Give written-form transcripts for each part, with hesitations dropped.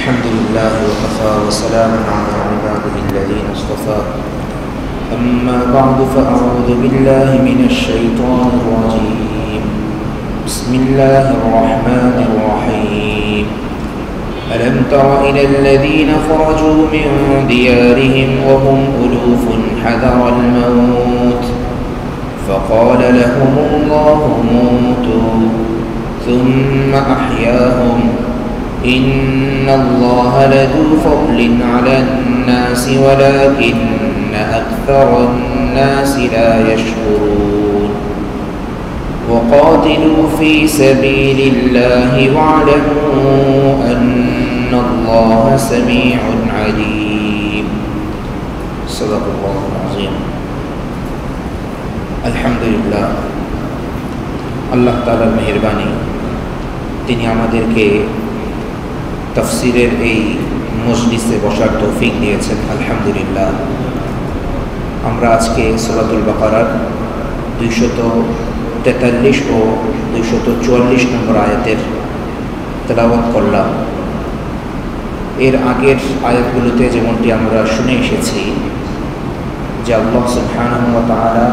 الحمد لله وكفى وسلام على عباده الذين اصطفى أما بعد فأعوذ بالله من الشيطان الرجيم بسم الله الرحمن الرحيم ألم تر إلى الذين خرجوا من ديارهم وهم ألوف حذر الموت فقال لهم الله موتوا ثم أحياهم إن الله لذو فضل على الناس ولكن أكثر الناس لا يشكرون وقاتلوا في سبيل الله واعلموا أن الله سميع عليم صدق الله العظيم الحمد لله আল্লাহ তাআলার মেহেরবানি তিনি আমাদেরকে তাফসীরের এই মজলিসে বসার তৌফিক দিয়েছেন আলহামদুলিল্লাহ। আমরা আজকে সূরাতুল বাকারার 243 ও 244 নম্বর আয়াতের তেলাওয়াত করলাম। এর আগের আয়াতগুলোতে যেমনটি আমরা শুনে এসেছি যে আল্লাহ সুবহানাহু ওয়া তাআলা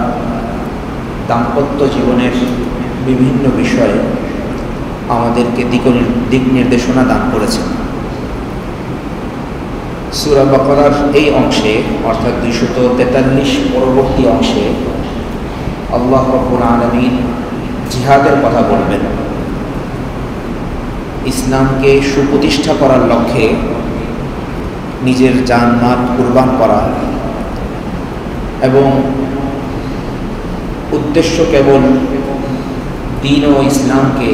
দাম্পত্য জীবনের বিভিন্ন বিষয়ে আমাদেরকে দিক নির্দেশনা দান করেছেন। সূরা বাকারার এই অংশে অর্থাৎ 243 পরবর্তী অংশে আল্লাহ রাব্বুল আলামিন জিহাদের কথা বলবেন। ইসলামকে সুপ্রতিষ্ঠা করার লক্ষ্যে নিজের জান মাল কুরবান করা এবং উদ্দেশ্য কেবল দ্বীন ও ইসলামকে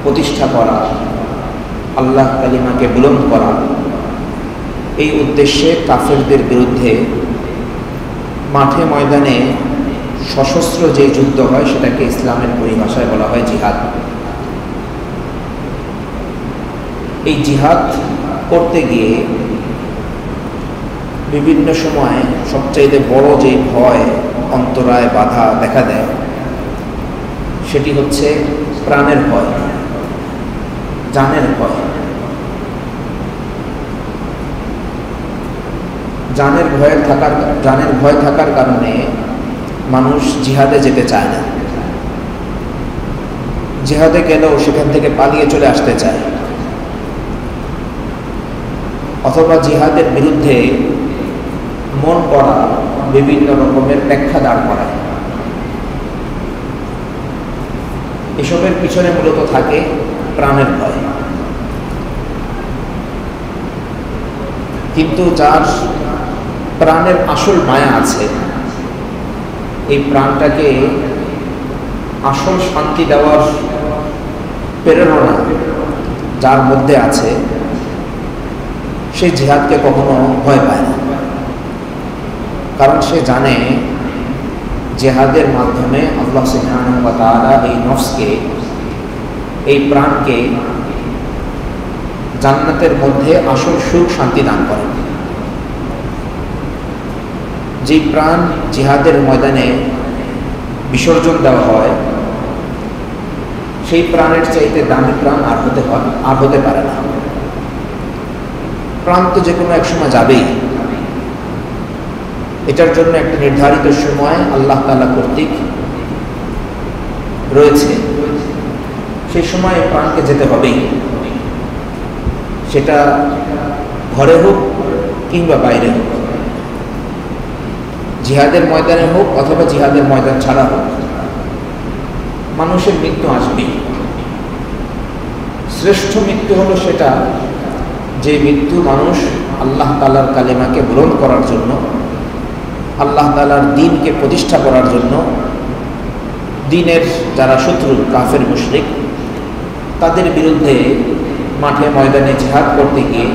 প্রতিষ্ঠা করা, আল্লাহ কালিমাকে বুলন্দ করা, এই উদ্দেশ্যে কাফেরদের বিরুদ্ধে মাঠে ময়দানে সশস্ত্র যে যুদ্ধ হয় সেটাকে ইসলামের পরিভাষায় বলা হয় জিহাদ। এই জিহাদ করতে গিয়ে বিভিন্ন সময় সবচাইতে বড় যে ভয়, অন্তরায়, বাধা দেখা দেয় সেটি হচ্ছে প্রাণের ভয়, জানের ভয়। জানের ভয় থাকার কারণে মানুষ জিহাদে যেতে চায় না। জিহাদে গেলেও সেখান থেকে পালিয়ে চলে আসতে চায়, অথবা জিহাদের বিরুদ্ধে মন করা বিভিন্ন রকমের ব্যাখ্যা দাঁড় করায়। এসবের পিছনে মূলত থাকে প্রাণের ভয়। কিন্তু যার প্রাণের আসল মায়া আছে, এই প্রাণটাকে আসল শান্তি দেওয়ার প্রেরণা যার মধ্যে আছে, সে জিহাদকে কখনো ভয় পায় না। কারণ সে জানে জিহাদের মাধ্যমে আল্লাহ সুবহানাহু ওয়া তাআলা এই নফসকে, এই প্রাণকে জান্নাতের মধ্যে আসল সুখ শান্তি দান করেন। যে প্রাণ জিহাদের ময়দানে বিসর্জন দেওয়া হয়, সেই প্রাণের চাইতে দামি প্রাণ আর হতে পারে না। প্রাণ তো যে কোনো এক সময় যাবেই, এটার জন্য একটা নির্ধারিত সময় আল্লাহ তাআলা কর্তৃক রয়েছে। সেই সময় প্রাণকে যেতে হবেই, সেটা ঘরে হোক কিংবা বাইরে হোক, জিহাদের ময়দানে হোক অথবা জিহাদের ময়দান ছাড়া হোক, মানুষের মৃত্যু আসবেই। শ্রেষ্ঠ মৃত্যু হলো সেটা যে মৃত্যু মানুষ আল্লাহ তাআলার কালিমাকে বুলন্দ করার জন্য, আল্লাহ তাআলার দ্বীনকে প্রতিষ্ঠা করার জন্য, দ্বীনের যারা শত্রু কাফের মুশরিক তাদের বিরুদ্ধে মাঠে ময়দানে জিহাদ করতে গিয়ে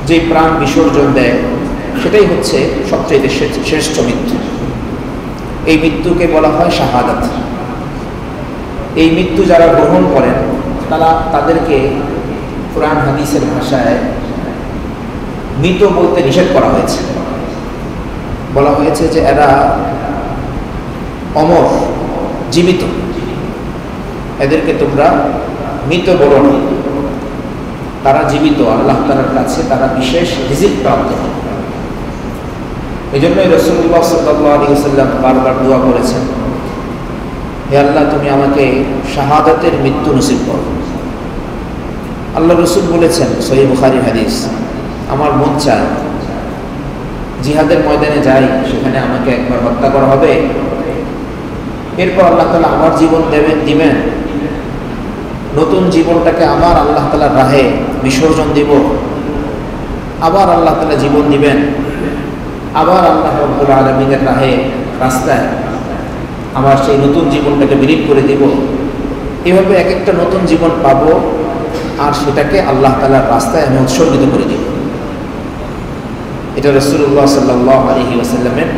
যে প্রাণ বিসর্জন দেয়, সেটাই হচ্ছে সবচেয়ে শ্রেষ্ঠ মৃত্যু। এই মৃত্যুকে বলা হয় শাহাদাত। এই মৃত্যু যারা গ্রহণ করেন তাদেরকে কুরআন হাদিসের ভাষায় মৃত বলতে নিষেধ করা হয়েছে। বলা হয়েছে যে এরা অমর, জীবিত, এদেরকে তোমরা মৃত বলো না। তারা জীবিত, আল্লাহ তাআলার কাছে তারা বিশেষ রিজিক প্রাপ্ত হয়। এই জন্যই রাসূলুল্লাহ সাল্লাল্লাহু আলাইহি ওয়াসাল্লাম বারবার দোয়া করেছেন, হে আল্লাহ, তুমি আমাকে শাহাদাতের মৃত্যু নসিব করো। আল্লাহ রসুল বলেছেন, সহিহ বুখারী হাদিস, আমার মন চায় জিহাদের ময়দানে যাই, সেখানে আমাকে একবার হত্যা করা হবে, এরপর আল্লাহ তাআলা আমার জীবন দিবেন, নতুন জীবনটাকে আবার আল্লাহ তাআলার রাহে বিসর্জন দিব, আবার আল্লাহ তাআলা জীবন দিবেন, আবার আল্লাহ রাব্বুল আলামিনের রাহে রাস্তায় আমার সেই নতুন জীবনটাকে বিলীন করে দিব। এভাবে এক একটা নতুন জীবন পাবো, আর সেটাকে আল্লাহ তাআলার রাস্তায় আমি উৎসর্গিত করে দিব। এটা রাসূলুল্লাহ সাল্লাল্লাহু আলাইহি ওয়াসাল্লামের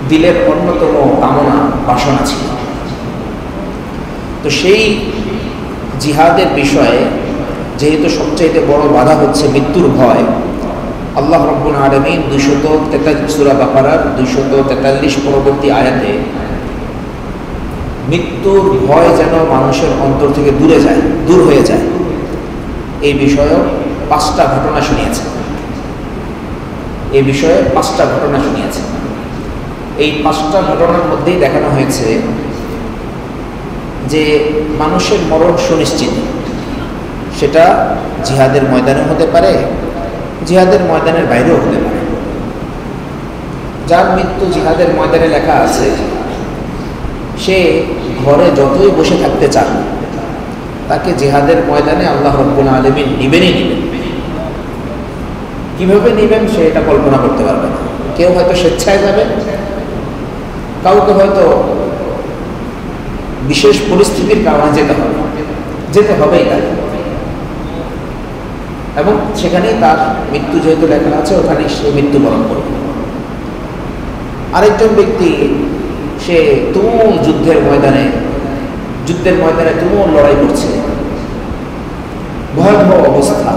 দিলের অন্যতম কামনা, বাসনা ছিল। তো সেই জিহাদের বিষয়ে যেহেতু সবচাইতে বড় বাধা হচ্ছে মৃত্যুর ভয়, আল্লাহ রাব্বুল আলামিন সূরা বাকারার 243 পরবর্তী আয়াতে মৃত্যুর ভয় যেন মানুষের অন্তর থেকে দূর হয়ে যায়, এই বিষয়ে 5টা ঘটনা শুনিয়েছেন। এই বিষয়ে 5টা ঘটনা শুনিয়েছেন। এই 5টা ঘটনার মধ্যেই দেখানো হয়েছে যে মানুষের মরণ সুনিশ্চিত। সেটা জিহাদের ময়দানে হতে পারে, জিহাদের ময়দানের বাইরেও হতে পারে। যার মৃত্যু জিহাদের ময়দানে লেখা আছে, সে ঘরে যতই বসে থাকতে চান, তাকে জিহাদের ময়দানে আল্লাহ রাব্বুল আলামিন নিবেনই নিবেন। কিভাবে নিবেন সে এটা কল্পনা করতে পারবে না। কেউ হয়তো স্বেচ্ছায় যাবে, কাউকে হয়তো বিশেষ পরিস্থিতির কারণে যেতে হবেই তাকে, এবং সেখানেই তার মৃত্যু যেহেতু লেখা আছে, ওখানেই সে মৃত্যুবরণ করবে। আরেকজন ব্যক্তি, সে তুমুল যুদ্ধের ময়দানে তুমুল লড়াই করছে, ভয়াবহ অবস্থা,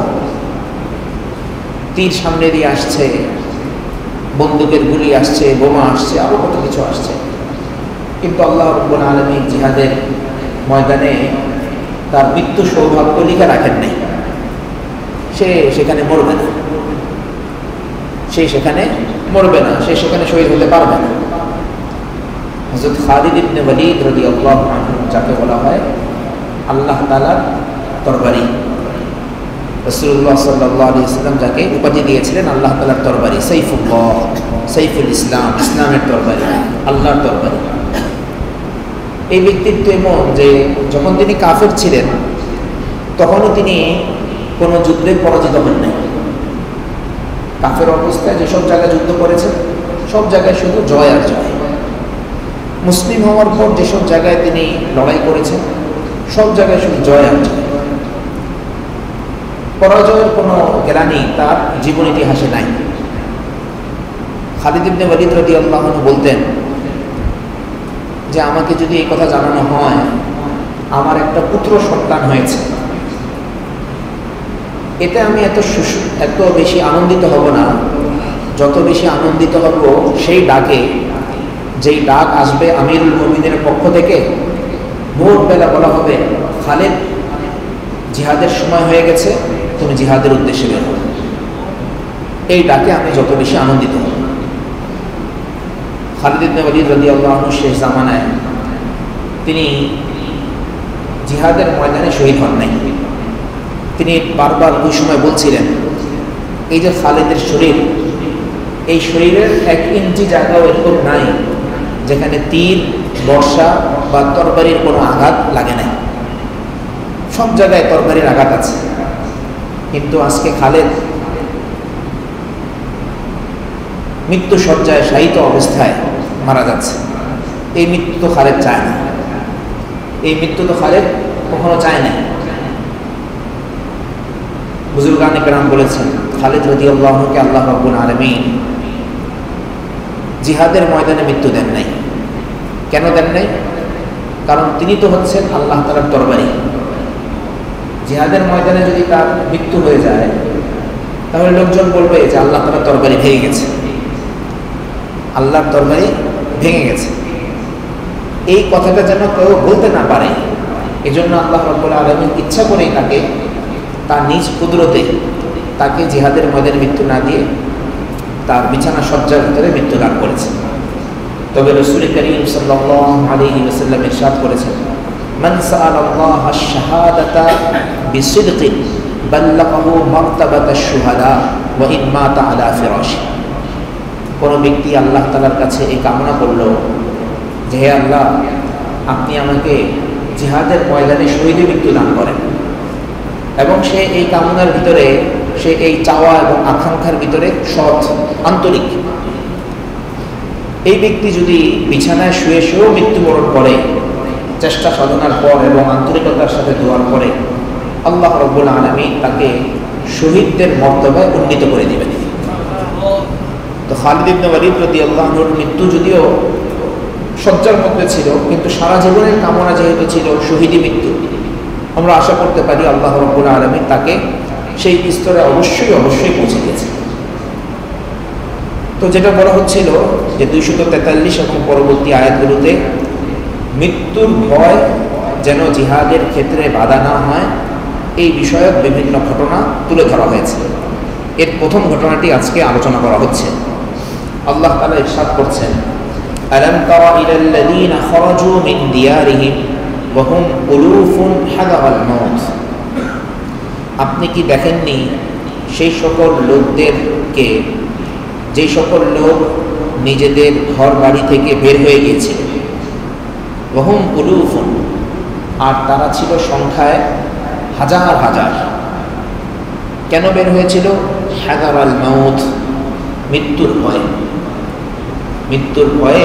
তীর সামনে দিয়ে আসছে, বন্দুকের গুলি আসছে, বোমা আসছে, আরো কত কিছু আসছে, কিন্তু আল্লাহ রাব্বুল আলামিন জিহাদের ময়দানে তার মৃত্যু সৌভাগ্য লিখে রাখেন নাই। সে সেখানে মরবে না, সে সেখানে শহীদ হতে পারবে না। হযরত খালিদ ইবনে ওয়ালিদ রাদিয়াল্লাহু আনহু, যাকে বলা হয় আল্লাহ তাআলার তরবারি, রাসূলুল্লাহ সাল্লাল্লাহু আলাইহি ওয়াসাল্লাম যাকে উপাধি দিয়েছিলেন আল্লাহ তাআলার তরবারি, সাইফুল্লাহ, সাইফুল ইসলাম, ইসলামের তরবারি, আল্লাহর তরবারি। এই ব্যক্তিত্ব এমন যে যখন তিনি কাফের ছিলেন, তখনও তিনি কোনো যুদ্ধে পরাজিত হন নাই। কাফের অবস্থায় যেসব জায়গায় যুদ্ধ করেছেন, সব জায়গায় শুধু জয় আর জয়। মুসলিম হওয়ার পর যেসব জায়গায় তিনি লড়াই করেছেন, সব জায়গায় শুধু জয় আর জয়। পরাজয়ের কোনো গ্লানি তার জীবন ইতিহাসে নাই। খালিদ ইবনে ওয়ালিদ রাদিয়াল্লাহু আনহু বলতেন যে আমাকে যদি এই কথা জানানো হয় আমার একটা পুত্র সন্তান হয়েছে, এতে আমি এত বেশি আনন্দিত হব না, যত বেশি আনন্দিত হব সেই ডাকে, যেই ডাক আসবে আমিরুল মুমিনের পক্ষ থেকে। ভোরবেলা বলা হবে, খালিদ, জিহাদের সময় হয়ে গেছে, তুমি জিহাদের উদ্দেশ্যে বের হও। এই ডাকে আমি যত বেশি আনন্দিত হব। খালিদ ইবনে ওয়ালিদ রাদিয়াল্লাহু আনহু শেষ জামানায় তিনি জিহাদের ময়দানে শহীদ হন নাই। তিনি বারবার ওই সময় বলছিলেন, এই যে খালিদের শরীর, এই শরীরের 1 ইঞ্চি জায়গাও এরকম নাই যেখানে তীর, বর্ষা বা তরবারির কোনো আঘাত লাগে নাই। সব জায়গায় তরবারির আঘাত আছে, কিন্তু আজকে খালিদ মৃত্যু শয্যায় শায়িত অবস্থায় মারা যাচ্ছে। এই মৃত্যু তো খালিদ চায় না, এই মৃত্যু তো খালিদ কখনো চায় না। বুজুর্গানে কেরাম বলেছেন, খালিদ রাদিয়াল্লাহু আনহুকে আল্লাহ রাব্বুল আলামিন জিহাদের ময়দানে মৃত্যু দেন নাই। কেন দেন নাই? কারণ তিনি তো হচ্ছেন আল্লাহ তাআলার তরবারি। জিহাদের ময়দানে যদি তার মৃত্যু হয়ে যায়, তাহলে লোকজন বলবে যে আল্লাহ তাআলার তরবারি ভেঙে গেছে, আল্লাহর তরবারি ভেঙে গেছে। এই কথাটা যেন কেউ বলতে না পারে, এজন্য আল্লাহ রাব্বুল আলামিন ইচ্ছা করেই তাকে তার নিজ কুদরতে তাকে জিহাদের ময়দানে মৃত্যু না দিয়ে তার বিছানা সজ্জার ভিতরে মৃত্যু দান করেছে। তবে রাসূল করিম সাল্লাল্লাহু আলাইহি ওয়াসাল্লাম ইরশাদ করেছেন, মান সাআলাল্লাহ আশ-শাহাদাতা বিসিদকিন বাল্লাগাহু মারতাবাতাশ শুহাদা ওয়া ইন মাতা আলা ফিরাশি। কোনো ব্যক্তি আল্লাহ তাআলার কাছে এই কামনা করল যে হে আল্লাহ, আপনি আমাকে জিহাদের ময়দানে শহীদের মৃত্যু দান করেন, এবং সে এই কামনার ভিতরে, সে এই চাওয়া এবং আকাঙ্ক্ষার ভিতরে সৎ, আন্তরিক, এই ব্যক্তি যদি বিছানায় শুয়ে শুয়েও মৃত্যুবরণ করে চেষ্টা সাধনার পর এবং আন্তরিকতার সাথে দোয়ার পরে, আল্লাহ রাব্বুল আলামিন তাকে শহীদদের মর্তবায় উন্নীত করে দিবেন। তো খালিদ ইবনে ওয়ালিদ রাদিয়াল্লাহু আনহুর মৃত্যু যদিও শয্যার মধ্যে ছিল, কিন্তু সারা জীবনের কামনা যেহেতু ছিল শহীদি মৃত্যু, আমরা আশা করতে পারি আল্লাহ রাব্বুল আলামিন তাকে সেই স্তরে অবশ্যই পৌঁছে দিয়েছে। তো যেটা বলা হচ্ছিল যে 243 এবং পরবর্তী আয়াতগুলোতে মৃত্যুর ভয় যেন জিহাদের ক্ষেত্রে বাধা না হয়, এই বিষয়ক বিভিন্ন ঘটনা তুলে ধরা হয়েছে। এর প্রথম ঘটনাটি আজকে আলোচনা করা হচ্ছে। আল্লাহ তাআলা ইরশাদ করছেন, আলাম তারা ইলাল লাযীনা খারাজু মিন দিয়ারিহিম ওয়া হুম উলুফুন হাদারাল মাউত। আপনি কি দেখেননি সেই সকল লোকদেরকে, যেই সকল লোক নিজেদের ঘর বাড়ি থেকে বের হয়ে গিয়েছিল, ওয়া হুম উলুফুন, আর তারা ছিল সংখ্যায় হাজার হাজার। কেন বের হয়েছিল? হাদারাল মাউত, মৃত্যুর ভয়ে। মৃত্যুর ভয়ে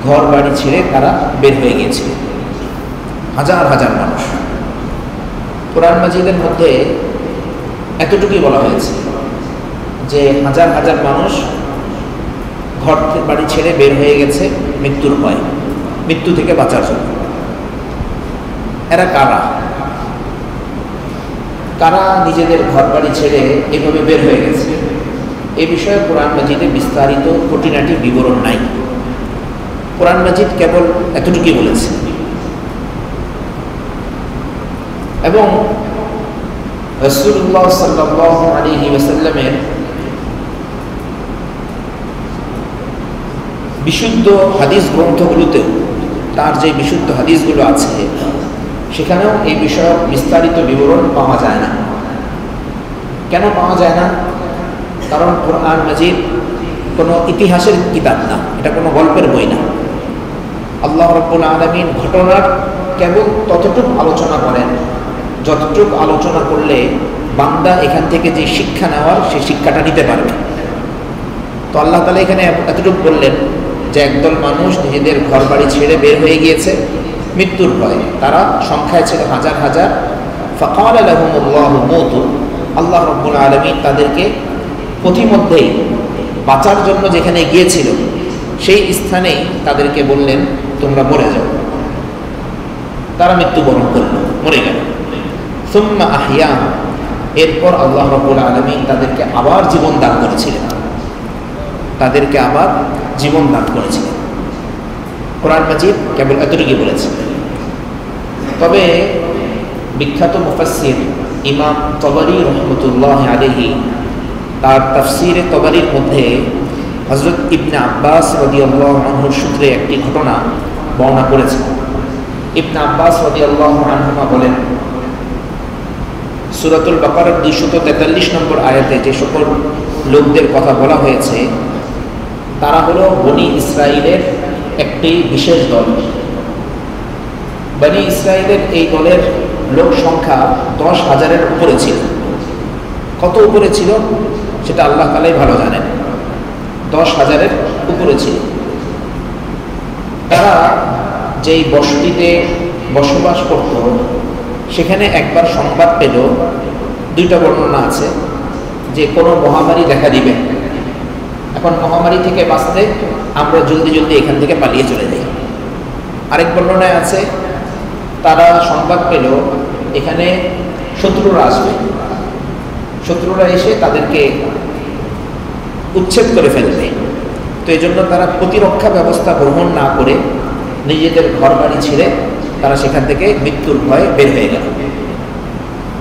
ঘর বাড়ি ছেড়ে তারা বের হয়ে গিয়েছিল, হাজার হাজার মানুষ। কোরআন মাজিদের মধ্যে এতটুকুই বলা হয়েছে যে হাজার হাজার মানুষ ঘর বাড়ি ছেড়ে বের হয়ে গেছে মৃত্যুর ভয়ে, মৃত্যু থেকে বাঁচার জন্য। এরা কারা? কারা নিজেদের ঘর বাড়ি ছেড়ে এভাবে বের হয়ে গেছে? এই বিষয়ে কোরআন মাজিদে বিস্তারিত খুঁটিনাটি বিবরণ নাই। কোরআন মাজিদ কেবল এতটুকুই বলেছে। এবং রাসূলুল্লাহ সাল্লাল্লাহু আলাইহি ওয়াসাল্লামের বিশুদ্ধ হাদিস গ্রন্থগুলোতেও, তার যে বিশুদ্ধ হাদিসগুলো আছে সেখানেও এই বিষয়ক বিস্তারিত বিবরণ পাওয়া যায় না। কেন পাওয়া যায় না? কারণ কোরআন মাজিদ কোনো ইতিহাসের কিতাব না, এটা কোনো গল্পের বই না। আল্লাহ রাব্বুল আলামিন ঘটনার কেবল ততটুকু আলোচনা করেন যতটুকু আলোচনা করলে বান্দা এখান থেকে যে শিক্ষা নেওয়ার সেই শিক্ষাটা নিতে পারবে। তো আল্লাহ তাআলা এখানে এতটুকু বললেন যে একদল মানুষ নিজেদের ঘর বাড়ি ছেড়ে বের হয়ে গিয়েছে মৃত্যুর ভয়ে, তারা সংখ্যায় ছিল হাজার হাজার। ফাকালা লাহুমুল্লাহু মুতু, আল্লাহ রাব্বুল আলামিন তাদেরকে পথিমধ্যেই বাঁচার জন্য যেখানে গিয়েছিল সেই স্থানেই তাদেরকে বললেন তোমরা মরে যাও। তারা মৃত্যুবরণ করল, মরে গেল। সুম্মা আহিয়া, এরপর আল্লাহ রাব্বুল আলামিন তাদেরকে আবার জীবন দান করেছিলেন, তাদেরকে আবার জীবন দান করেছিলেন। কোরআন মাজিদ কেবল এতটুকুই বলেছে। তবে বিখ্যাত মুফাসসির ইমাম তবরী রহমতুল্লাহ আলাইহি তার তাফসীরে তবরীর মধ্যে হযরত ইবনে আব্বাস রাদিয়াল্লাহু আনহুর সূত্রে একটি ঘটনা বর্ণনা করেছেন। ইবনে আব্বাস রাদিয়াল্লাহু আনহুমা বলেন, সূরাতুল বাকারার 243 নম্বর আয়াতে যে সকল লোকদের কথা বলা হয়েছে তারা হলো বনি ইসরাইলের একটি বিশেষ দল। বনি ইসরাইলের এই দলের লোক সংখ্যা 10,000-এর উপরে ছিল। কত উপরে ছিল সেটা আল্লাহ তাআলাই ভালো জানেন। 10,000-এর উপরে ছিল। তারা যেই বসতিতে বসবাস করত সেখানে একবার সংবাদ পেল, দুইটা বর্ণনা আছে, যে কোনো মহামারী দেখা দিবে। এখন মহামারী থেকে বাঁচতে আমরা জলদি জলদি এখান থেকে পালিয়ে চলে যাই। আরেক বর্ণনায় আছে তারা সংবাদ পেল এখানে শত্রুরা আসবে, শত্রুরা এসে তাদেরকে উচ্ছেদ করে ফেলবে। তো এই জন্য তারা প্রতিরক্ষা ব্যবস্থা গ্রহণ না করে নিজেদের ঘর বাড়ি ছেড়ে তারা সেখান থেকে মৃত্যুর ভয়ে বের হয়ে গেল।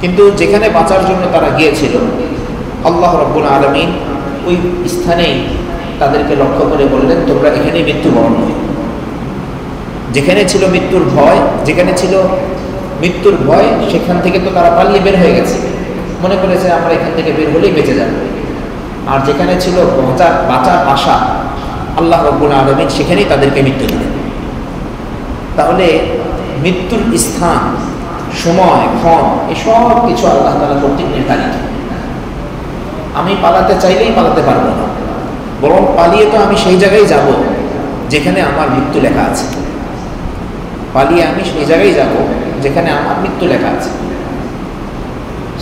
কিন্তু যেখানে বাঁচার জন্য তারা গিয়েছিল, আল্লাহ রাব্বুল আলামিন ওই স্থানেই তাদেরকে লক্ষ্য করে বললেন, তোমরা এখানেই মৃত্যুবরণ করো। যেখানে ছিল মৃত্যুর ভয়, সেখান থেকে তো তারা পালিয়ে বের হয়ে গেছে, মনে করেছে আমরা এখান থেকে বের হলেই বেঁচে যাব। আর যেখানে ছিল বাঁচার আশা, আল্লাহ রাব্বুল আলামিন সেখানেই তাদেরকে মৃত্যু দিলেন। তাহলে মৃত্যুর স্থান, সময়, ক্ষণ, এসব কিছু আল্লাহ তাআলা কর্তৃক নির্ধারিত। আমি পালাতে চাইলেই পালাতে পারবো না, বরং পালিয়ে তো আমি সেই জায়গায় যাব যেখানে আমার মৃত্যু লেখা আছে। যেখানে আমার মৃত্যু লেখা আছে।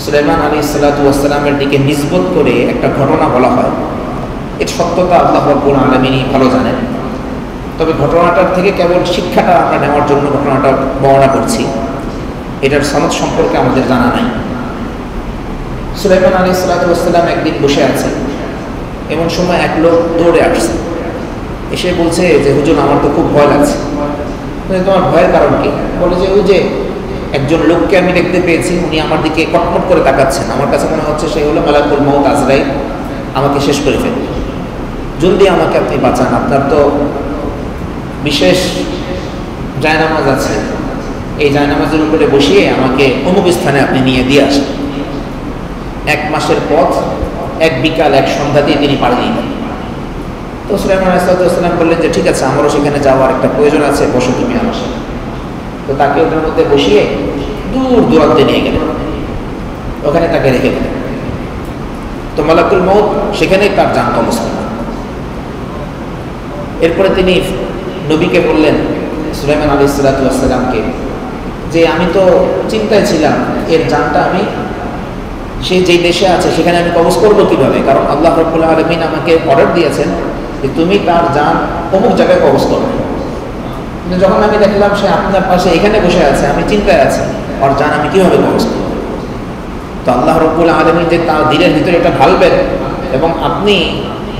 সুলাইমান আলাইহিস সালাতু ওয়াস সালামের দিকে নিসবত করে একটা ঘটনা বলা হয়, এর সত্যতা আল্লাহ রাব্বুল আলামিনই ভালো জানেন। তবে ঘটনাটার থেকে কেবল শিক্ষাটা আমরা নেওয়ার জন্য ঘটনাটা বর্ণনা করছি, এটার সনদ সম্পর্কে আমাদের জানা নাই। সুলাইমান আলাইহিস সালাতু ওয়াস সালাম একদিন বসে আছে, এমন সময় এক লোক দৌড়ে আসছে, এসে বলছে যে হুজুর, আমার তো খুব ভয় লাগছে। তোমার ভয়ের কারণ কি? বলে যে ওই যে একজন লোককে আমি দেখতে পেয়েছি, উনি আমার দিকে কটমট করে তাকাচ্ছেন, আমার কাছে মনে হচ্ছে সে হলো মালাকুল মউত আজরাইল, আমাকে শেষ করে ফেলবে, জলদি আমাকে আপনি বাঁচান। আপনার তো বিশেষ জায়নামাজ আছে, এই জায়নামাজের উপরে বসিয়ে আমাকে অমুক স্থানে আপনি নিয়ে দিয়ে আসেন। 1 মাসের পথ, এক বিকাল এক সন্ধ্যা দিয়ে তিনি পাড়ি দিলেন। তো সুলাইমান আলাইহিস সালাম বললেন যে ঠিক আছে, আমারও সেখানে যাওয়ার একটা প্রয়োজন আছে, বসো তুমি আমার সাথে। তো তাকে ওটার মধ্যে বসিয়ে দূর দূরান্তে নিয়ে গেলেন, ওখানে তাকে রেখে দিলেন। তো মালাকুল মউত সেখানেই তার জান কবজ করলেন। এরপরে তিনি নবীকে বললেন, সুলাইমান আলাইহিস সালামকে, যে আমি তো চিন্তায় ছিলাম এর জানটা আমি সে যেই দেশে আছে সেখানে আমি কবজ করবো কিভাবে, কারণ আল্লাহ রাব্বুল আলামিন আমাকে অর্ডার দিয়েছেন যে তুমি তার জান অমুক জায়গায় কবজ করবে। কিন্তু যখন আমি দেখলাম সে আপনার পাশে এখানে বসে আছে, আমি চিন্তায় আছি ওর জান আমি কিভাবে কবজ করব। তো আল্লাহ রাব্বুল আলামিন যে তার দিলের ভিতরে এটা ঢালবেন এবং আপনি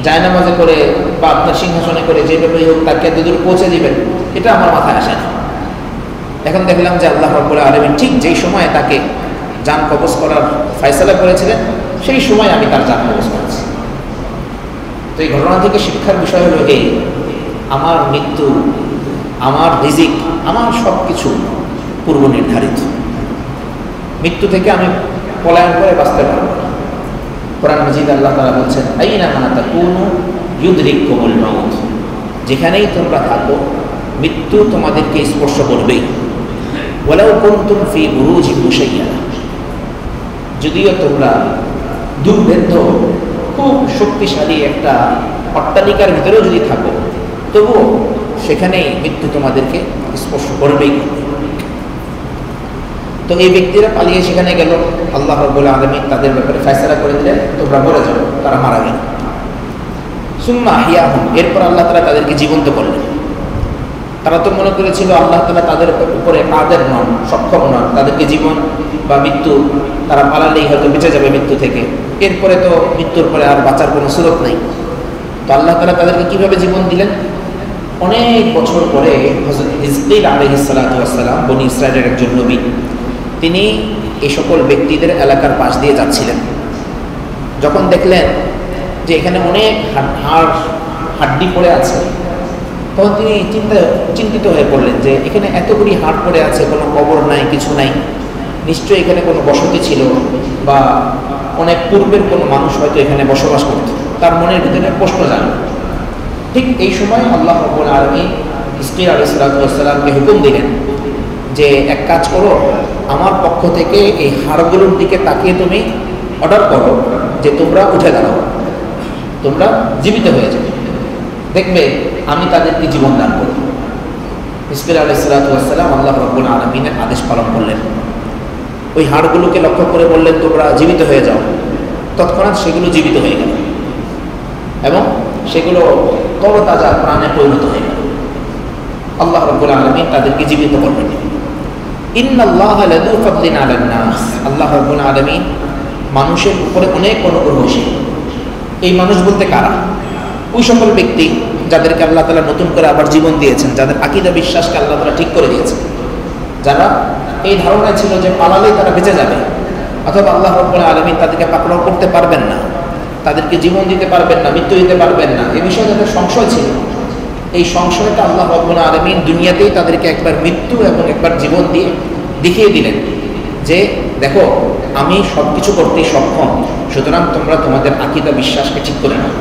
জায়নামাজে করে বা আপনার সিংহাসনে করে যেভাবে হোক তাকে দূর পৌঁছে দিবেন, এটা আমার মাথায় আসে না। এখন দেখলাম যে আল্লাহ রাব্বুল আলামিন ঠিক যেই সময় তাকে জান কবজ করার ফয়সালা করেছিলেন, সেই সময় আমি তার জান কবজ করেছি। তো এই ঘটনা থেকে শিক্ষার বিষয় হলো এই, আমার মৃত্যু, আমার রিজিক, আমার সব কিছু পূর্ব নির্ধারিত। মৃত্যু থেকে আমি পলায়ন করে বাঁচতে পারব না। কোরআন মাজিদ আল্লাহ তাআলা বলছেন, আইনা মা তাকুনু ইউদরিকুমুল মাউত, যেখানেই তোমরা থাকো মৃত্যু তোমাদেরকে স্পর্শ করবেই। ওয়ালাউ কুনতুম ফি বুরুজিন মুশাইয়াদা, যদিও তোমরা দুর্ভেদ্য খুব শক্তিশালী একটা অট্টালিকার ভিতরেও যদি থাকো, তবুও সেখানেই মৃত্যু তোমাদেরকে স্পর্শ করবেই। তো এই ব্যক্তিরা পালিয়ে সেখানে গেল, আল্লাহ রাব্বুল আলামিন তাদের ব্যাপারে ফয়সালা করে দিলেন, তোমরা মরে যাও, তারা মারা গেল। সুম্মা আহইয়াহুম, এরপর আল্লাহ তাআলা তাদেরকে জীবন্ত করলেন। তারা তো মনে করেছিল আল্লাহ তাআলা তাদের উপরে কাদের নন, সক্ষম নন, তাদেরকে জীবন বা মৃত্যু, তারা পালালেই হয়তো বেঁচে যাবে মৃত্যু থেকে, এরপরে তো মৃত্যুর পরে আর বাঁচার কোনো সুযোগ নেই। তো আল্লাহ তাআলা তাদেরকে কিভাবে জীবন দিলেন? অনেক বছর পরে হযরত হিজকিল আলাইহিস সালাতু ওয়াস সালাম, বনি ইসরায়েলের একজন নবী, তিনি এই সকল ব্যক্তিদের এলাকার পাশ দিয়ে যাচ্ছিলেন। যখন দেখলেন যে এখানে অনেক হাড্ডি পড়ে আছে, তখন তিনি চিন্তিত হয়ে পড়লেন যে এখানে এতগুলি হাড় পড়ে আছে, কোনো কবর নাই, কিছু নাই, নিশ্চয়ই এখানে কোনো বসতি ছিল বা অনেক পূর্বের কোনো মানুষ হয়তো এখানে বসবাস করত। তার মনের ভিতরে প্রশ্ন জাগল। ঠিক এই সময় আল্লাহ রাব্বুল আলামিন হিজকিল আলাইহিস সালামকে হুকুম দিলেন যে এক কাজ করো, আমার পক্ষ থেকে এই হাড়গুলোর দিকে তাকিয়ে তুমি অর্ডার করো যে তোমরা উঠে দাঁড়াও, তোমরা জীবিত হয়ে যাবে, দেখবে আমি তাদেরকে জীবন দান করব। হিজকিল আলাইহিস সালাম আল্লাহ রাব্বুল আলামিনের আদেশ পালন করলেন। ওই হাড়গুলোকে লক্ষ্য করে বললেন তোমরা জীবিত হয়ে যাও। তৎক্ষণাৎ সেগুলো জীবিত হয়ে গেল এবং সেগুলো তরতাজা প্রাণে পরিণত হয়ে গেল। আল্লাহ রাব্বুল আলামিন তাদেরকে জীবিত করলেন। ইন্নাল্লাহা লাযু ফাদলিন আলান নাস, আল্লাহ রাব্বুল আলামিন মানুষের উপরে অনেক অনুগ্রহশীল। এই মানুষ বলতে কারা? ওই সকল ব্যক্তি যাদেরকে আল্লাহ তাআলা নতুন করে আবার জীবন দিয়েছেন, যাদের আকীদা বিশ্বাসকে আল্লাহ তাআলা ঠিক করে দিয়েছেন, যারা এই ধারণায় ছিল যে পালালেই তারা বেঁচে যাবে, অথবা আল্লাহ রাব্বুল আলামিন তাদেরকে পাকড়াও করতে পারবেন না, তাদেরকে জীবন দিতে পারবেন না, মৃত্যু দিতে পারবেন না, এ বিষয়ে তাদের সংশয় ছিল। এই সংশয়টা আল্লাহ রাব্বুল আলামিন দুনিয়াতেই তাদেরকে একবার মৃত্যু এবং একবার জীবন দিয়ে দেখিয়ে দিলেন যে দেখো আমি সব কিছু করতেই সক্ষম, সুতরাং তোমরা তোমাদের আকীদা বিশ্বাসকে ঠিক করে নাও।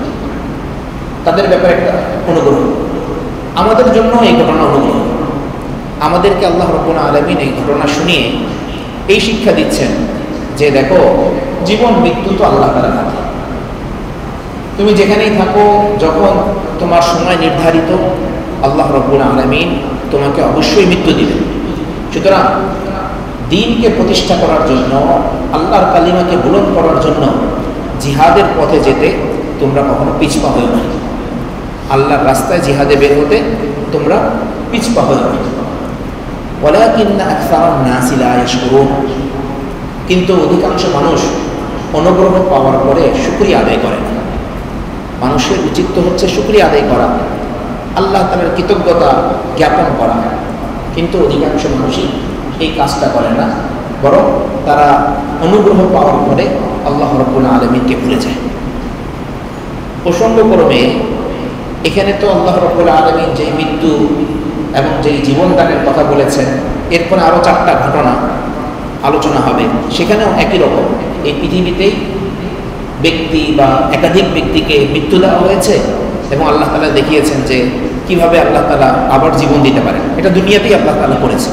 তাদের ব্যাপারে একটা অনুগ্রহ, আমাদের জন্য এই ঘটনা অনুগ্রহ। আমাদেরকে আল্লাহ রাব্বুল আলামিন এই ঘটনা শুনিয়ে এই শিক্ষা দিচ্ছেন যে দেখো জীবন মৃত্যু তো আল্লাহ তাআলার হাতে। তুমি যেখানেই থাকো, যখন তোমার সময় নির্ধারিত, আল্লাহ রাব্বুল আলামিন তোমাকে অবশ্যই মৃত্যু দিবেন। সুতরাং দ্বীনকে প্রতিষ্ঠা করার জন্য, আল্লাহর কালিমাকে বুলন্দ করার জন্য জিহাদের পথে যেতে তোমরা কখনো পিছপা হও না। আল্লাহর রাস্তায় জিহাদে বের হতে তোমরা পিছপা হও না। ওয়ালাকিন্না আকসারান নাসি লা ইয়াশকুরুন, কিন্তু অধিকাংশ মানুষ অনুগ্রহ পাওয়ার পরে শুকরিয়া আদায় করে না। মানুষের উচিত তো হচ্ছে শুকরিয়া আদায় করা, আল্লাহ তাআলার কৃতজ্ঞতা জ্ঞাপন করা, কিন্তু অধিকাংশ মানুষই এই কাজটা করে না, বরং তারা অনুগ্রহ পাওয়ার পরে আল্লাহ রাব্বুল আলামিনকে ভুলে যায়। প্রসঙ্গক্রমে এখানে তো আল্লাহ রাব্বুল আলামিন যে মৃত্যু এবং যেই জীবনদানের কথা বলেছেন, এরপরে আরও 4টা ঘটনা আলোচনা হবে, সেখানেও একই রকম। এই পৃথিবীতেই ব্যক্তি বা একাধিক ব্যক্তিকে মৃত্যু দেওয়া হয়েছে এবং আল্লাহ তাআলা দেখিয়েছেন যে কিভাবে আল্লাহ তাআলা আবার জীবন দিতে পারেন। এটা দুনিয়াতেই আল্লাহ তাআলা করেছে,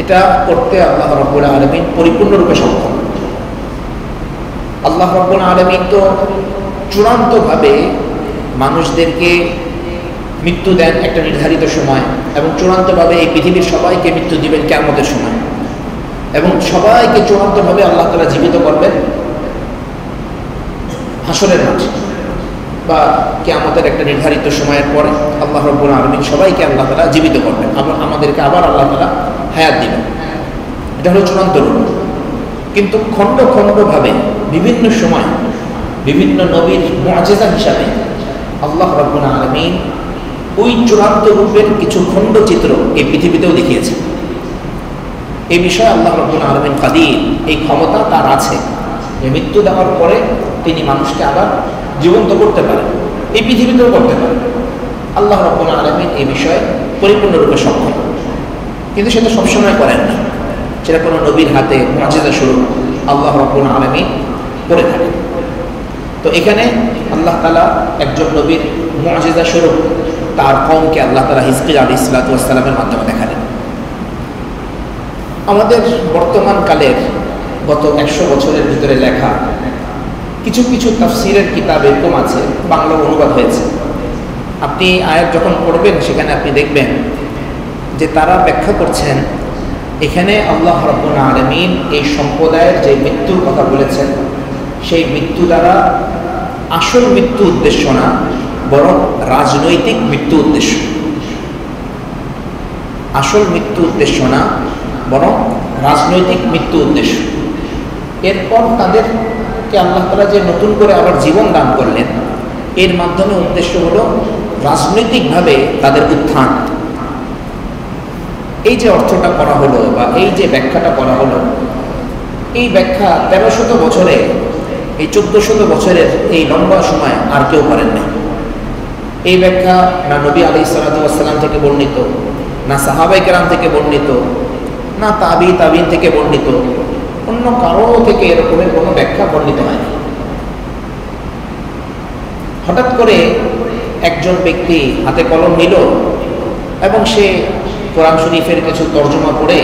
এটা করতে আল্লাহ রাব্বুল আলামিন পরিপূর্ণরূপে সক্ষম। আল্লাহ রাব্বুল আলামিন তো চূড়ান্তভাবে মানুষদেরকে মৃত্যু দেন একটা নির্ধারিত সময়, এবং চূড়ান্তভাবে এই পৃথিবীর সবাইকে মৃত্যু দিবেন কিয়ামতের সময়, এবং সবাইকে চূড়ান্তভাবে আল্লাহ তাআলা জীবিত করবেন হাসরের মাঠে বা কিয়ামতের একটা নির্ধারিত সময়ের পরে আল্লাহ রাব্বুল আলামিন সবাইকে আল্লাহ তাআলা জীবিত করবেন, আমাদেরকে আবার আল্লাহ তাআলা হায়াত দিবেন। এটা হলো চূড়ান্ত রূপ। কিন্তু খণ্ড খণ্ডভাবে বিভিন্ন সময় বিভিন্ন নবীর মুআজিজা হিসাবে আল্লাহ রাব্বুল আলামিন ওই চূড়ান্ত রূপের কিছু খণ্ডচিত্র এই পৃথিবীতেও দেখিয়েছেন। এই বিষয়ে আল্লাহ রাব্বুল আলামিন কাদির, এই ক্ষমতা তার আছে যে মৃত্যু দেওয়ার পরে তিনি মানুষকে আবার জীবন্ত করতে পারেন, এই পৃথিবীতেও করতে পারেন। আল্লাহ রাব্বুল আলামিন এই বিষয়ে পরিপূর্ণরূপে সক্ষম, কিন্তু সেটা সবসময় করেন না। সেটা কোনো নবীর হাতে মুআজিজা স্বরূপ আল্লাহ রাব্বুল আলামিন করে থাকেন। তো এখানে আল্লাহ তাআলা একজন নবীর মুআজিজা স্বরূপ তার কওমকে আল্লাহ তাআলা হিজকিল আলাইহিস সালাতু ওয়াস সালামের মাধ্যমে দেখালেন। আমাদের বর্তমান কালের গত 100 বছরের ভিতরে লেখা কিছু কিছু তাফসীরের কিতাব এরকম আছে, বাংলা অনুবাদ হয়েছে। আপনি আয়াত যখন পড়বেন সেখানে আপনি দেখবেন যে তারা ব্যাখ্যা করছেন এখানে আল্লাহ রাব্বুল আলামিন এই সম্প্রদায়ের যে মৃত্যুর কথা বলেছেন, সেই মৃত্যু দ্বারা আসল মৃত্যু উদ্দেশ্য না, বরং রাজনৈতিক মৃত্যু উদ্দেশ্য। আসল মৃত্যু উদ্দেশ্য না, বরং রাজনৈতিক মৃত্যু উদ্দেশ্য। এরপর তাদেরকে আল্লাহ তাআলা যে নতুন করে আবার জীবন দান করলেন, এর মাধ্যমে উদ্দেশ্য হলো রাজনৈতিকভাবে তাদের উত্থান। এই যে অর্থটা করা হলো বা এই যে ব্যাখ্যাটা করা হলো, এই ব্যাখ্যা 1300 বছরে, এই 1400 বছরের এই লম্বা সময় আর কেউ করেন নাই। এই ব্যাখ্যা না নবী আলাইহিস সালাতু ওয়াস সালাম থেকে বর্ণিত, না সাহাবায়ে কেরাম থেকে বর্ণিত, না তাবিঈন থেকে বর্ণিত, অন্য কারো থেকে এরকমের কোনো ব্যাখ্যা বর্ণিত হয়নি। হঠাৎ করে একজন ব্যক্তি হাতে কলম নিল এবং সে কোরআন শরীফের কিছু তর্জমা পড়ে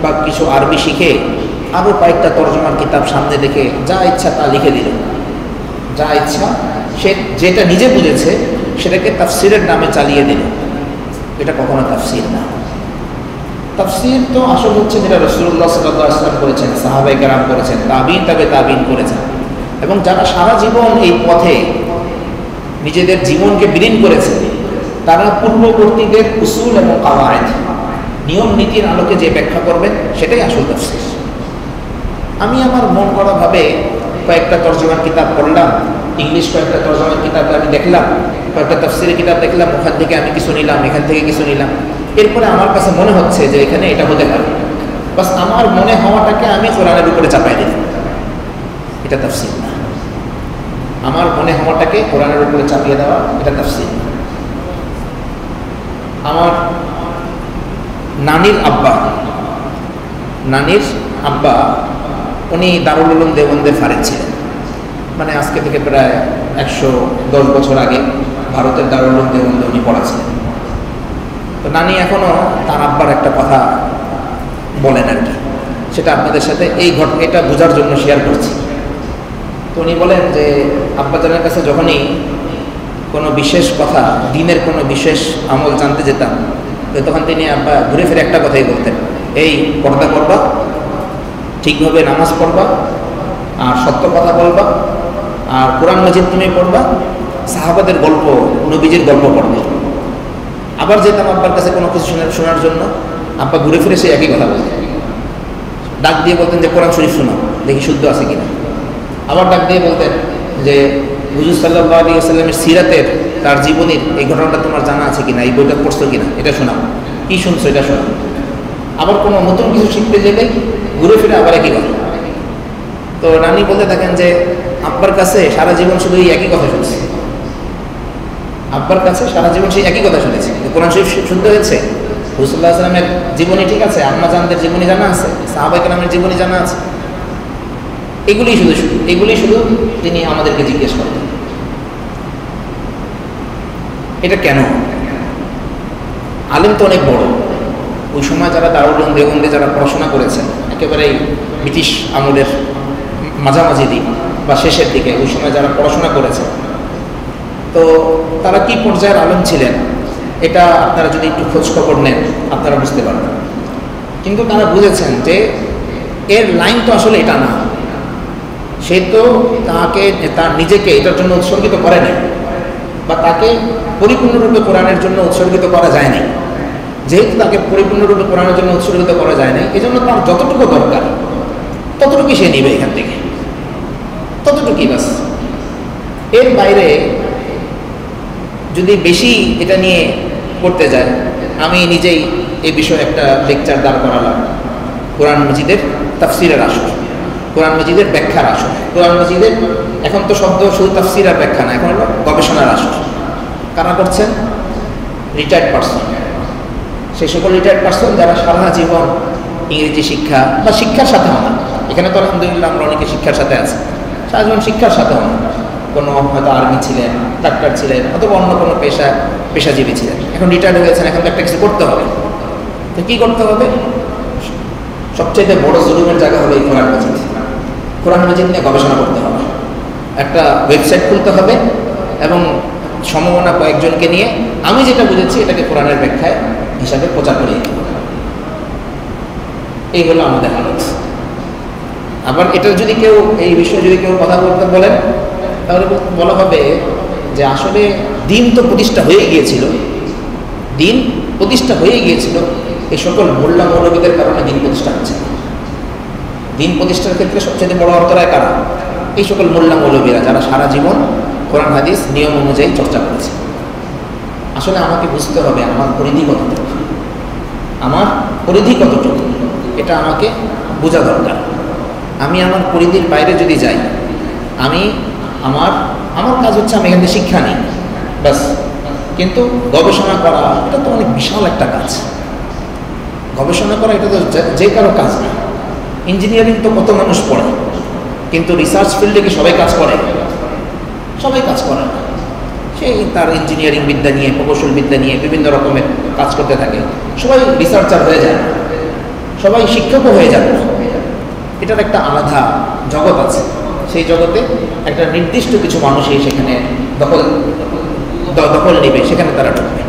বা কিছু আরবি শিখে আরও কয়েকটা তর্জমার কিতাব সামনে দেখে যা ইচ্ছা তা লিখে দিল। যা ইচ্ছা সে যেটা নিজে বুঝেছে সেটাকে তাফসীরের নামে চালিয়ে দিল। এটা কখনো তাফসীর না। তাফসীর তো আসল হচ্ছে যেটা রাসূলুল্লাহ সাল্লাল্লাহু আলাইহি ওয়াসাল্লাম করেছেন, সাহাবায়ে কেরাম করেছেন, তাবিঈন করেছেন, এবং যারা সারা জীবন এই পথে নিজেদের জীবনকে বিলীন করেছে, তারা পূর্ববর্তীদের উসুল এবং কাওয়ায়েদ, নিয়ম নীতির আলোকে যে ব্যাখ্যা করবেন সেটাই আসল তাফসীর। আমি আমার মন গড়াভাবে কয়েকটা তর্জমার কিতাব পড়লাম, ইংলিশ কয়েকটা তর্জমার কিতাব আমি দেখলাম, কয়েকটা তাফসীরের কিতাব দেখলাম, ওখান থেকে আমি কিছু নিলাম, এখান থেকে কিছু নিলাম। এরপরে আমার কাছে মনে হচ্ছে যে এখানে এটা হতে পারে, বাস আমার মনে হওয়াটাকে আমি কোরআনের উপরে চাপাই দিলাম। এটা তাফসীর না। আমার মনে হওয়াটাকে কোরআনের উপরে চাপিয়ে দেওয়া, এটা তাফসীর না। আমার নানির আব্বা উনি দারুল উলুম দেওবন্দে ফারিক ছিলেন। মানে আজকে থেকে প্রায় 110 বছর আগে ভারতের দারুল উলুম দেওবন্দে উনি পড়াছিলেন। তো নানি এখনও তার আব্বার একটা কথা বলেন আর কি, সেটা আপনাদের সাথে এটা বোঝার জন্য শেয়ার করছি। তো উনি বলেন যে আব্বাজানের কাছে যখনই কোনো বিশেষ কথা, দিনের কোনো বিশেষ আমল জানতে যেতাম, তো তখন তিনি আব্বা ঘুরে ফিরে একটা কথাই বলতেন, এই পর্দা করবা, ঠিকভাবে নামাজ পড়বা, আর সত্য কথা বলবা, আর কোরআন মাজিদ তুমি পড়বা, সাহাবাদের গল্প, নবীজির গল্প পড়বে। আবার যেতাম আব্বার কাছে কোনো কিছু শোনার জন্য, আব্বা ঘুরে ফিরে সে একই কথা বলতেন। ডাক দিয়ে বলতেন যে কোরআন শরীফ শোনাও, দেখি শুদ্ধ আছে কিনা। আবার ডাক দিয়ে বলতেন যে হুজুর সাল্লাল্লাহু আলাইহি ওয়াসাল্লামের সিরাতের, তার জীবনীর এই ঘটনাটা তোমার জানা আছে কিনা, এই বইটা পড়ছো কিনা, এটা শোনাও, কি শুনছো এটা শোনাও। আবার কোনো নতুন কিছু শিখতে গেলেই ঘুরে ফিরে আবার একই কথা। তো নানি বলতে থাকেন যে আব্বার কাছে সারা জীবন শুধু এই একই কথা শুনছি, আব্বার কাছে সারা জীবন সেই একই কথা শুনেছি। কোরআন শরীফ শুনতে হয়েছে, হুজুর সাল্লাল্লাহু আলাইহি ওয়াসাল্লামের জীবনী ঠিক আছে, আম্মা জানদের জীবনী জানা আছে, সাহাবায়ে কেরামের জীবনী জানা আছে, এগুলি শুধু তিনি আমাদেরকে জিজ্ঞেস করতেন। এটা কেন? আলেম তো অনেক বড়, ওই সময় যারা দারুল উলুম দেওবন্দে যারা পড়াশোনা করেছেন, একেবারে ব্রিটিশ আমলের মাঝামাঝি দিক বা শেষের দিকে ওই সময় যারা পড়াশোনা করেছেন, তো তারা কি পর্যায়ের আলেম ছিলেন এটা আপনারা যদি একটু খোঁজ খবর নেন আপনারা বুঝতে পারবেন। কিন্তু তারা বুঝেছেন যে এর লাইন তো আসলে এটা না, সে তো তার নিজেকে এটার জন্য উৎসর্গিত করে নাই, বা তাকে পরিপূর্ণরূপে কোরআনের জন্য উৎসর্গিত করা যায় নাই। যেহেতু তাকে পরিপূর্ণরূপে কোরআনের জন্য উৎসর্গিত করা যায় নাই, এই জন্য তার যতটুকু দরকার ততটুকুই সে নিবে এখান থেকে, ততটুকুই বাস। এর বাইরে যদি বেশি এটা নিয়ে করতে যায়, আমি নিজেই এই বিষয়ে একটা লেকচার দাঁড় করালাম, কোরআন মজিদের তাফসিরের আসর, কোরআন মজিদের ব্যাখ্যার আসর। কোরআন মজিদের এখন তো শব্দ শুধু তাফসির আর ব্যাখ্যা না, এখন হলো গবেষণার আসর। কারা করছেন? Retired person. সেই সকল রিটায়ার্ড পার্সন যারা সারা জীবন ইংরেজি শিক্ষা বা শিক্ষার সাথে হন, এখানে তো আলহামদুলিল্লাহ আমরা অনেকে শিক্ষার সাথে আছি, সারা জীবন শিক্ষার সাথে হন, কোনো হয়তো আর্মি ছিলেন, ডাক্তার ছিলেন, অথবা অন্য কোনো পেশাজীবী ছিলেন, এখন রিটায়ার্ড হয়েছেন, এখন তো একটা কিছু করতে হবে। তো কী করতে হবে? সবচেয়ে বড় জুলুমের জায়গা হলো এই কোরআন মজিদ। কোরআন মজিদ নিয়ে গবেষণা করতে হবে, একটা ওয়েবসাইট খুলতে হবে এবং সম্ভাবনা কয়েকজনকে নিয়ে আমি যেটা বুঝেছি এটাকে কোরআনের ব্যাখ্যায় হিসাবে প্রচার করিয়ে দিতে হবে। এই হলো আমাদের হালত। আবার এটা যদি কেউ এই বিষয়ে যদি কেউ কথা বলতে বলেন, তাহলে বলা হবে যে আসলে দিন তো প্রতিষ্ঠা হয়ে গিয়েছিল, দিন প্রতিষ্ঠা হয়ে গিয়েছিল, এই সকল মোল্লা মৌলবীদের কারণে দিন প্রতিষ্ঠা হচ্ছে। দিন প্রতিষ্ঠার ক্ষেত্রে সবচেয়ে বড় অন্তরায় কারা? এই সকল মোল্লা মৌলবীরা, যারা সারা জীবন কোরআন হাদিস নিয়ম অনুযায়ী চর্চা করেছে। আসলে আমাকে বুঝতে হবে আমার পরিধি কতটুকু, আমার পরিধি কতটুকু, এটা আমাকে বোঝা দরকার। আমি আমার পরিধির বাইরে যদি যাই, আমার কাজ হচ্ছে আমি এখান থেকে শিক্ষা নিই ব্যাস। কিন্তু গবেষণা করা এটা তো অনেক বিশাল একটা কাজ। গবেষণা করা এটা তো যে কারো কাজ না। ইঞ্জিনিয়ারিং তো কত মানুষ পড়ে, কিন্তু রিসার্চ ফিল্ডে কি সবাই কাজ করে? সবাই কাজ করে না। সেই তার ইঞ্জিনিয়ারিং বিদ্যা নিয়ে, প্রকৌশল বিদ্যা নিয়ে বিভিন্ন রকমের কাজ করতে থাকে। সবাই রিসার্চার হয়ে যায় না, সবাই শিক্ষকও হয়ে যাবে না। এটার একটা আলাদা জগৎ আছে। সেই জগতে একটা নির্দিষ্ট কিছু মানুষই সেখানে দখল নেবে, সেখানে তারা ঢুকবে।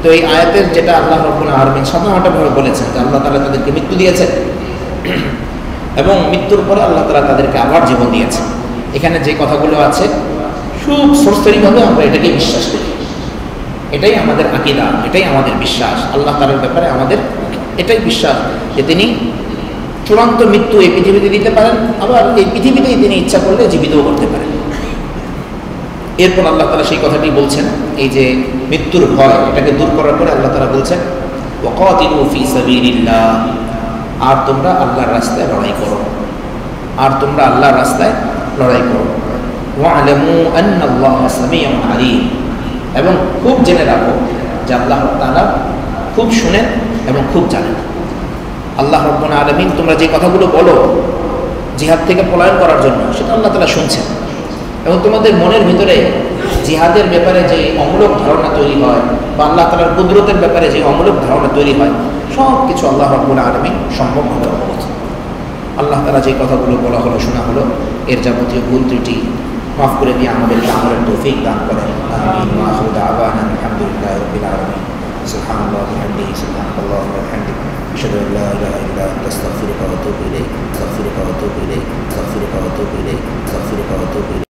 তো এই আয়াতের যেটা আল্লাহ রাব্বুল আলামিন সাধারণভাবে বলেছেন যে আল্লাহ তাআলা তাদেরকে মৃত্যু দিয়েছেন এবং মৃত্যুর পরে আল্লাহ তাআলা তাদেরকে আবার জীবন দিয়েছেন। এখানে যে কথাগুলো আছে খুব সরসরিভাবে আমরা এটাকেই বিশ্বাস করি। এটাই আমাদের আকীদা, এটাই আমাদের বিশ্বাস। আল্লাহ তাআলার ব্যাপারে আমাদের এটাই বিশ্বাস যে তিনি চূড়ান্ত মৃত্যু এই পৃথিবীতে দিতে পারেন, আবার এই পৃথিবীতেই তিনি ইচ্ছা করলে জীবিতও করতে পারেন। এরপর আল্লাহ তাআলা সেই কথাটি বলছেন, এই যে মৃত্যুর ভয় এটাকে দূর করার পরে আল্লাহ তাআলা বলছেন ওয়াকাতিলু ফি সাবিলিল্লাহ, আর তোমরা আল্লাহর রাস্তায় লড়াই করো। আর তোমরা আল্লাহর রাস্তায় লড়াই করো। ওয়া'লামু আন্নাল্লাহা সামিউন আলীম, এবং খুব জেনে রাখো যে আল্লাহ তাআলা খুব শুনেন এবং খুব জানেন। আল্লাহ রাব্বুল আলামিন তোমরা যে কথাগুলো বলো জিহাদ থেকে পলায়ন করার জন্য, সেটা আল্লাহ তাআলা শুনছেন। এবং তোমাদের মনের ভিতরে জিহাদের ব্যাপারে যে অমূলক ধারণা তৈরি হয় বা আল্লাহ তাআলার কুদরতের ব্যাপারে যে অমূলক ধারণা তৈরি হয়, সব কিছু আল্লাহ রাব্বুল আলামিন সম্পূর্ণভাবে অবগত। আল্লাহ তাআলা যে কথাগুলো বলা হলো, শোনা হলো, এর যাবতীয় ভুল ত্রুটি মাফ করে দিয়ে আমাদেরকে আমলের তৌফিক দান করেন। আমিন। ওয়া আখিরু দাওয়ানা আলহামদুলিল্লাহি রাব্বিল আলামিন। সুবহানাল্লাহি ওয়া বিহামদিহি, সুবহানাল্লাহি ওয়া বিহামদিহি, আশহাদু আল্লা ইলাহা ইল্লা আনতা, আস্তাগফিরুকা ওয়া আতুবু ইলাইক, আস্তাগফিরুকা ওয়া আতুবু ইলাইক, আস্তাগফিরুকা ওয়া আতুবু ইলাইক, আস্তাগফিরুকা ওয়া আতুবু ইলাইক।